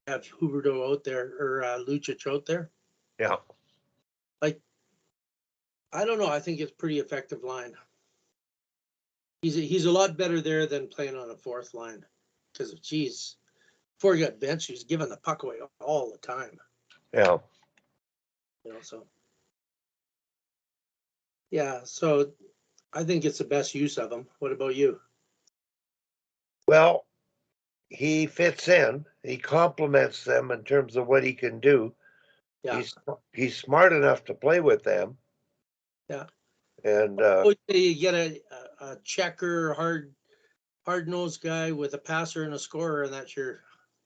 have Huberto out there or Lucic out there. Yeah. Like, I don't know. I think it's pretty effective line. He's a lot better there than playing on a fourth line because of geez, before he got benched, he was giving the puck away all the time. Yeah. So yeah, so I think it's the best use of him. What about you? Well, he fits in. He complements them in terms of what he can do. Yeah, He's smart enough to play with them. yeah. And Oh, you get a checker, hard nosed guy with a passer and a scorer, and that's your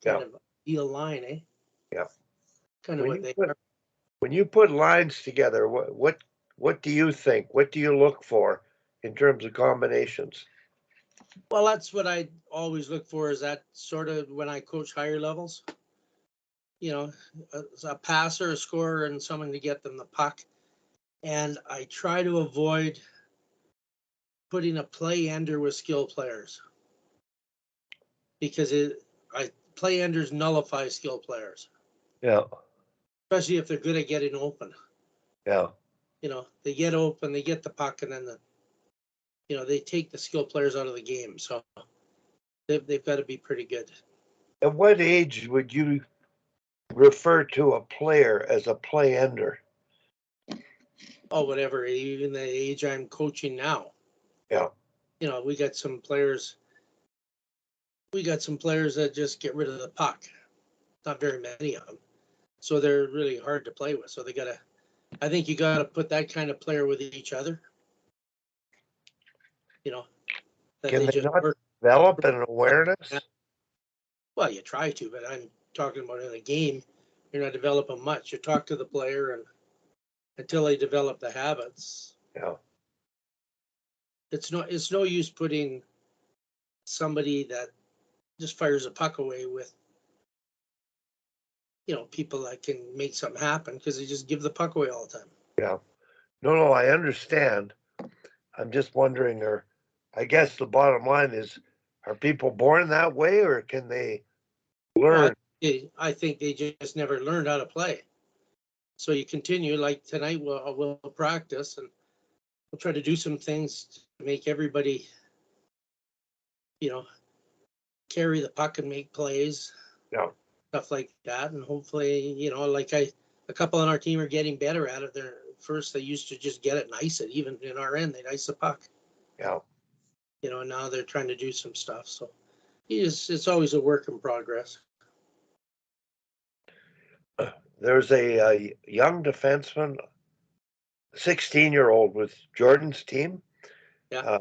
kind yeah, of ideal line, eh? yeah. Kind of When what you they put are. when you put lines together, what do you think? What do you look for in terms of combinations? Well, that's what I always look for. Is that sort of when I coach higher levels? You know, a passer, a scorer, and someone to get them the puck. And I try to avoid putting a play ender with skill players because play enders nullify skill players, Yeah, especially if they're good at getting open. yeah. They get open, they get the puck, and then they take the skill players out of the game. So they've got to be pretty good. At what age would you refer to a player as a play ender? Oh, whatever. Even the age I'm coaching now, Yeah, we got some players. We got some players that just get rid of the puck. Not very many of them, so they're really hard to play with. So they gotta. I think you gotta put that kind of player with each other. You know that can they they just not work. develop an awareness? Well, you try to, but I'm talking about in a game. You're not developing much. You talk to the player, and until they develop the habits, Yeah, it's no use putting somebody that just fires a puck away with people that can make something happen because they just give the puck away all the time. yeah. No, I understand. I'm just wondering, or I guess the bottom line is, are people born that way, or can they Well, learn? I think they just never learned how to play. So you continue like tonight. We'll practice and we'll try to do some things to make everybody, you know, carry the puck and make plays, Yeah, stuff like that. And hopefully, like a couple on our team are getting better at it. First they used to just get it and ice it. Even in our end, they'd ice the puck. yeah. And now they're trying to do some stuff. So it's always a work in progress. There's a young defenseman, 16-year-old with Jordan's team. Yeah, Uh,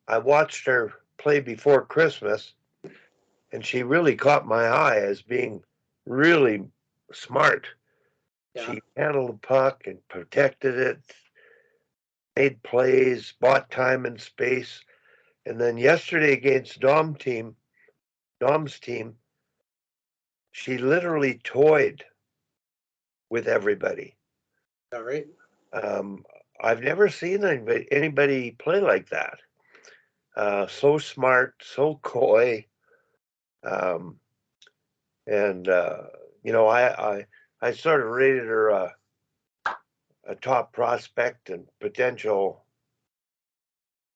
I watched her play before Christmas, and she really caught my eye as being really smart. yeah, She handled the puck and protected it, made plays, bought time and space. And then yesterday against Dom's team, she literally toyed with everybody. all right. Um, I've never seen anybody play like that. So smart, so coy, um, and I sort of rated her a top prospect and potential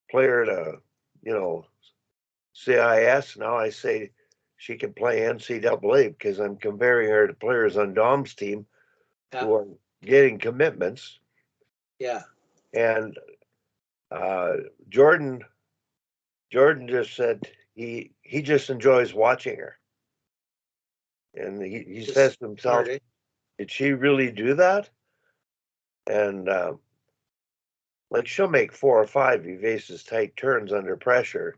player to you know CIS. Now I say she can play NCAA because I'm comparing her to players on Dom's team Yeah, who are getting commitments. yeah. And uh, Jordan Jordan just said he just enjoys watching her, and he Just says to himself, smart, eh? "Did she really do that?" And like she'll make 4 or 5 evasive tight turns under pressure,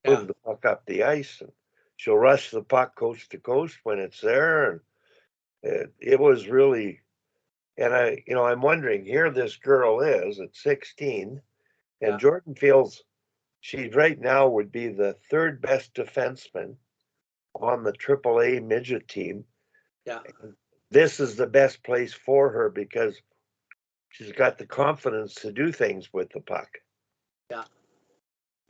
Yeah, move the puck up the ice, and she'll rush the puck coast to coast when it's there. And it was really, and I'm wondering, here this girl is at 16, and yeah, Jordan feels she right now would be the third best defenseman on the AAA midget team. yeah, This is the best place for her because she's got the confidence to do things with the puck. yeah.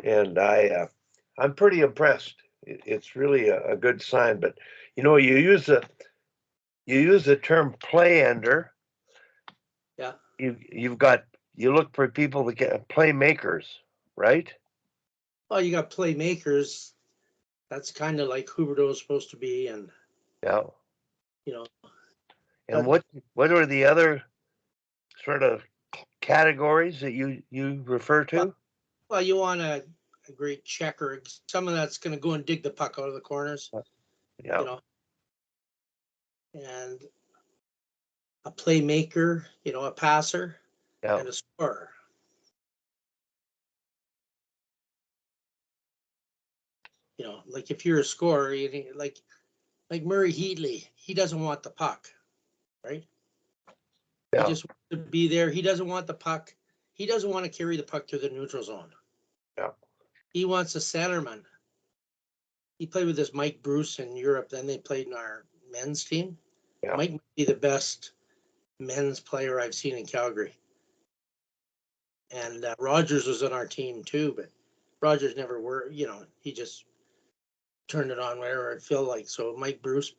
And I'm pretty impressed. It's really a good sign. But You use the term play ender. Yeah. You look for people to get playmakers, right? Well, you got playmakers. That's kind of like Huberdeau is supposed to be, and Yeah. you know, And but what are the other sort of categories that you refer to? well, you want a great checker, someone that's going to go and dig the puck out of the corners, Yeah. you know, and a playmaker, you know, a passer, Yeah. and a scorer. You know, like if you're a scorer, like Murray Heatley, he doesn't want the puck, right? He Yeah. just wants to be there. He doesn't want the puck. He doesn't want to carry the puck to the neutral zone. Yeah. He wants a centerman. He played with this Mike Bruce in Europe. Then they played in our men's team. Yeah. Mike might be the best men's player I've seen in Calgary. And Rogers was on our team too, but Rogers never were, you know, he just turned it on wherever it felt like. So Mike Bruce,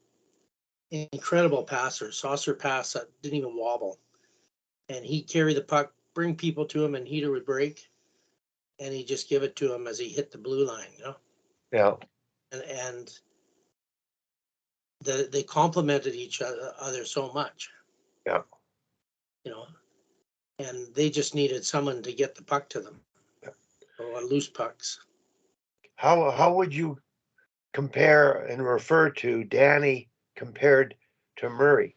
incredible passer, saucer pass that didn't even wobble. And he'd carry the puck, bring people to him, and Heater would break. And he'd just give it to him as he hit the blue line, you know? Yeah. And they complemented each other so much. Yeah. You know, and they just needed someone to get the puck to them. Or loose pucks. How would you compare and refer to Danny compared to Murray?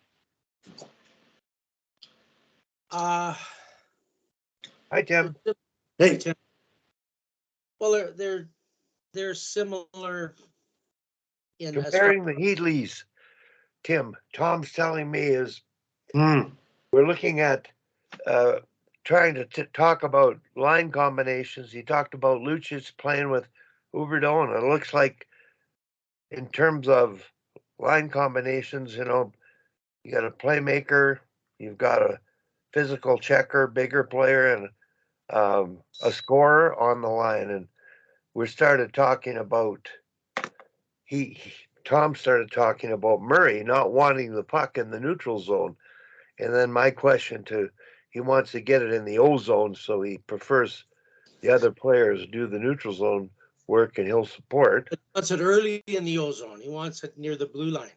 Uh Hi, Tim. Hey, Tim. Well, they're similar in as far. Comparing the Heatleys, Tim, Tom's telling me is mm, we're looking at trying to talk about line combinations. He talked about Lucic playing with Huberdeau, and it looks like in terms of line combinations, you got a playmaker, you've got a physical checker, bigger player, and a scorer on the line. And we started talking about Tom started talking about Murray not wanting the puck in the neutral zone. And then my question to he wants to get it in the O zone, so he prefers the other players do the neutral zone work, and he'll support. He wants it early in the ozone. He wants it near the blue line.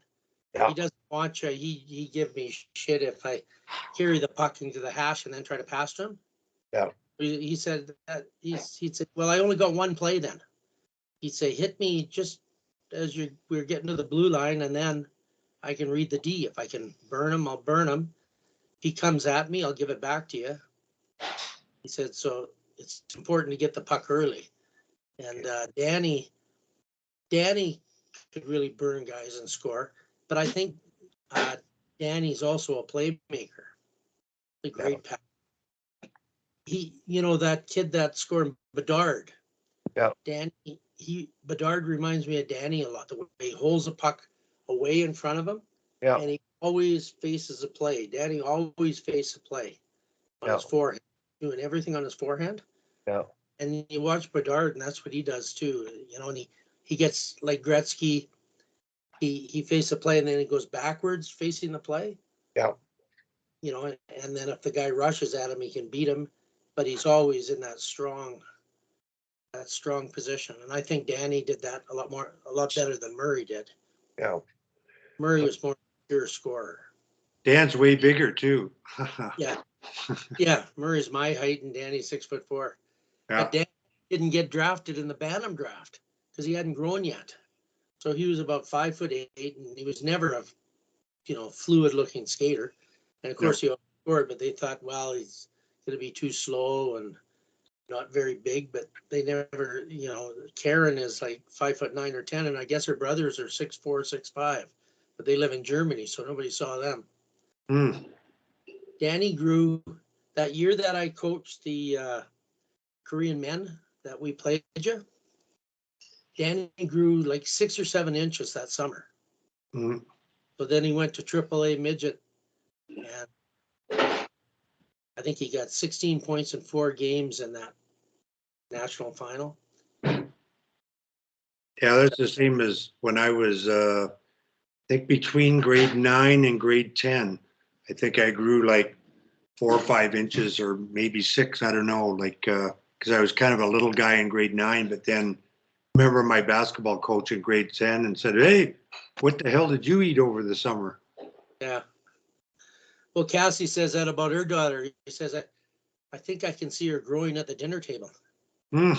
Yeah. He doesn't want you. He give me shit if I carry the puck into the hash and then try to pass to him. Yeah. He said that he'd say, well, I only got one play then. He'd say, hit me just as we're getting to the blue line, and then I can read the D. If I can burn him, I'll burn him. If he comes at me, I'll give it back to you. He said, so it's important to get the puck early. And Danny could really burn guys and score, but I think Danny's also a playmaker. A great pass. That kid that scored Bedard. Yeah. Danny, Bedard reminds me of Danny a lot. The way he holds the puck away in front of him, Yeah. and he always faces a play. Danny always faces a play on his forehand, doing everything on his forehand. Yeah. And you watch Bedard, and that's what he does too. And he gets like Gretzky. He faces a play, and then he goes backwards facing the play. Yeah. And then if the guy rushes at him, he can beat him, but he's always in that strong position. And I think Danny did that a lot better than Murray did. Yeah. Murray was more pure scorer. Dan's way bigger too. Yeah. Yeah. Murray's my height and Danny's 6'4". Yeah. But Dan didn't get drafted in the Bantam draft because he hadn't grown yet. So he was about 5'8", and he was never a fluid looking skater. And of course he scored, but they thought, well, he's going to be too slow and not very big. But they never, Karen is like 5'9" or 10, and I guess her brothers are 6'4", 6'5", but they live in Germany, so nobody saw them. Mm. Danny grew that year that I coached the Korean men that we played you. Danny grew like 6 or 7 inches that summer. Mm. So then he went to AAA midget, and I think he got 16 points in 4 games in that national final. Yeah, that's the same as when I was think between grade 9 and grade 10, I think I grew like 4 or 5 inches or maybe 6. I don't know. Like, because I was kind of a little guy in grade 9, but then remember my basketball coach in grade 10 and said, "Hey, what the hell did you eat over the summer?" Yeah. Well, Cassie says that about her daughter. He says that I think I can see her growing at the dinner table. Hmm.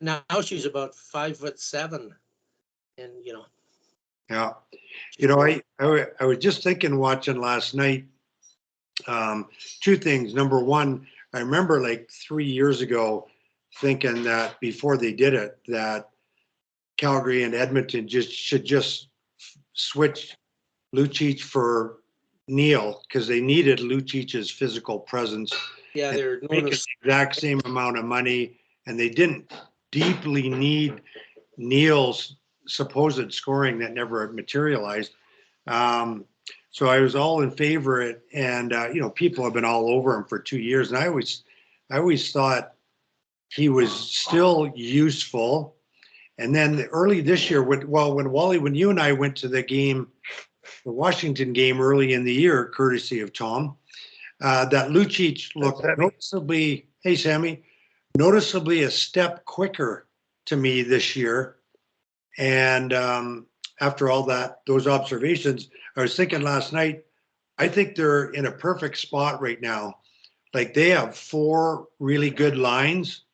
Now she's about 5'7", and Yeah. You know, I was just thinking watching last night. 2 things. Number one, I remember like 3 years ago thinking that before they did it, that Calgary and Edmonton should just switch Lucic for Neil because they needed Lucic's physical presence. yeah, And they're making known the as exact same amount of money, and they didn't deeply need Neil's supposed scoring that never materialized. So I was all in favor of it, and you know, people have been all over him for 2 years, and I always thought he was still useful. And then early this year, when Wally, when you and I went to the game, the Washington game early in the year, courtesy of Tom, that Lucic looked noticeably, hey Sammy, noticeably a step quicker to me this year. And after all those observations, I was thinking last night, I think they're in a perfect spot right now. Like they have 4 really good lines.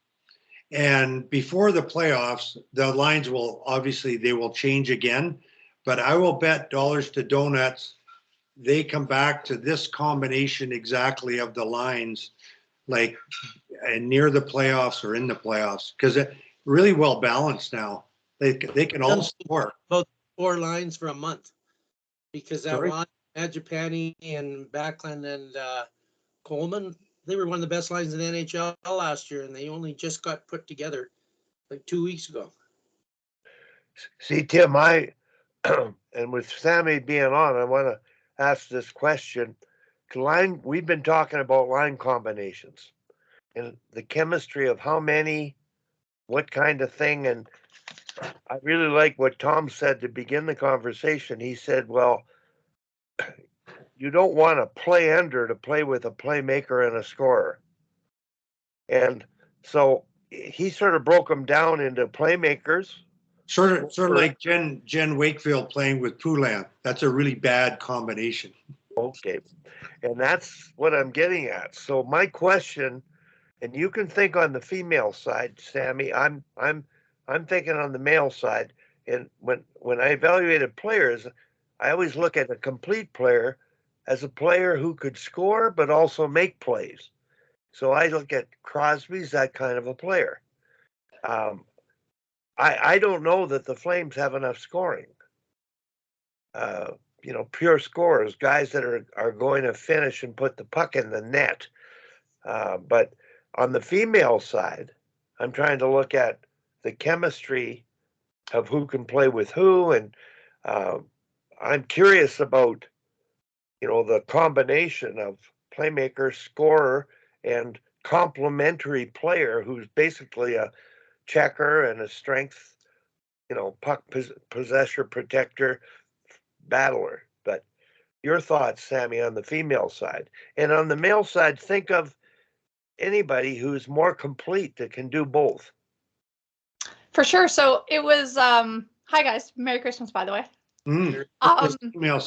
And before the playoffs, the lines will obviously they will change again. But I will bet dollars to donuts they come back to this combination exactly of the lines, like near the playoffs or in the playoffs, because it really well balanced now. They can all score. about 4 lines for a month because that Sorry? line had Japani and Backlund and Coleman. They were one of the best lines in the NHL last year, and they only just got put together like 2 weeks ago. See, Tim, and with Sammy being on, I want to ask this question. We've been talking about line combinations and the chemistry of how many, what kind of thing. And I really like what Tom said to begin the conversation. He said, well, you don't want a play ender to play with a playmaker and a scorer. And so he sort of broke them down into playmakers. Sort of like Jen Wakefield playing with Poulin. That's a really bad combination. Okay. And that's what I'm getting at. So my question, and you can think on the female side, Sammy, I'm thinking on the male side. And when I evaluated players, I always look at a complete player as a player who could score but also make plays. So I look at Crosby's that kind of a player. I don't know that the Flames have enough scoring. Pure scorers, guys that are going to finish and put the puck in the net. But on the female side, I'm trying to look at the chemistry of who can play with who, and I'm curious about the combination of playmaker, scorer, and complementary player who's basically a checker and a strength, puck possessor, protector, battler. But your thoughts, Sammy, on the female side. And on the male side, think of anybody who's more complete that can do both. For sure. So it was, hi guys, Merry Christmas, by the way. Female